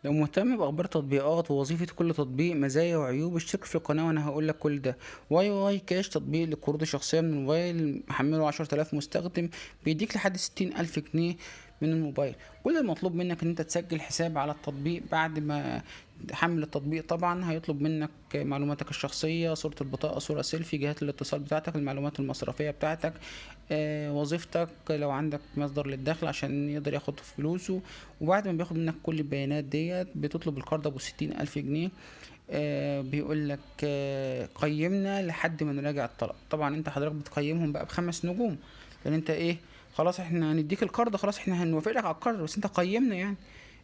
لو مهتم بأخبار تطبيقات ووظيفة كل تطبيق مزايا وعيوب، اشترك في القناة وأنا هقولك كل ده. واي كاش تطبيق للقروض الشخصية من الموبايل، محمله 10,000 مستخدم، بيديك لحد 60,000 جنيه من الموبايل. كل المطلوب منك ان انت تسجل حساب على التطبيق. بعد ما تحمل التطبيق طبعا هيطلب منك معلوماتك الشخصية، صورة البطاقة، صورة سيلفي، جهات الاتصال بتاعتك، المعلومات المصرفية بتاعتك، وظيفتك لو عندك مصدر للدخل عشان يقدر ياخد فلوسه. وبعد ما بياخد منك كل البيانات ديت بتطلب القرض ابو 60,000 جنيه. بيقول لك قيمنا لحد ما نراجع الطلب. طبعا انت حضرتك بتقيمهم بقى ب5 نجوم، لان انت ايه، خلاص احنا هنديك القرض، خلاص احنا هنوافق لك على القرض، بس انت قيمنا يعني،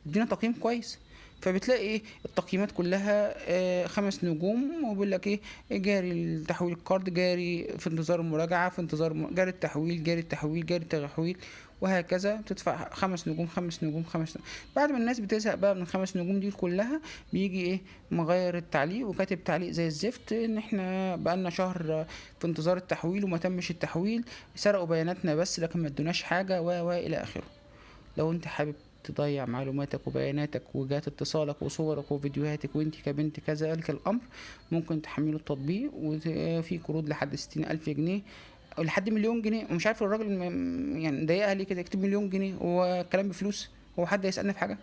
ادينا تقييم كويس. فبتلاقي ايه التقييمات كلها 5 نجوم، وبيقول لك ايه، جاري التحويل، القرض جاري، في انتظار المراجعة، في انتظار جاري التحويل، جاري التحويل، جاري التحويل، وهكذا. بتدفع 5 نجوم، 5 نجوم، 5 نجوم. بعد ما الناس بتزهق بقى من ال5 نجوم دي كلها، بيجي ايه، مغير التعليق وكاتب تعليق زي الزفت، ان احنا بقالنا شهر في انتظار التحويل وما تمش التحويل، سرقوا بياناتنا بس لكن ما ادوناش حاجة و الى اخره. لو انت حابب تضيع معلوماتك وبياناتك وجهات اتصالك وصورك وفيديوهاتك وانت كبنت كذلك الامر، ممكن تحملوا التطبيق، وفي قروض لحد 60,000 جنيه او لحد 1,000,000 جنيه. ومش عارف الراجل يعني مضايقها ليه كده يكتب 1,000,000 جنيه، هو كلام بفلوس؟ هو حد هيسألنا في حاجة؟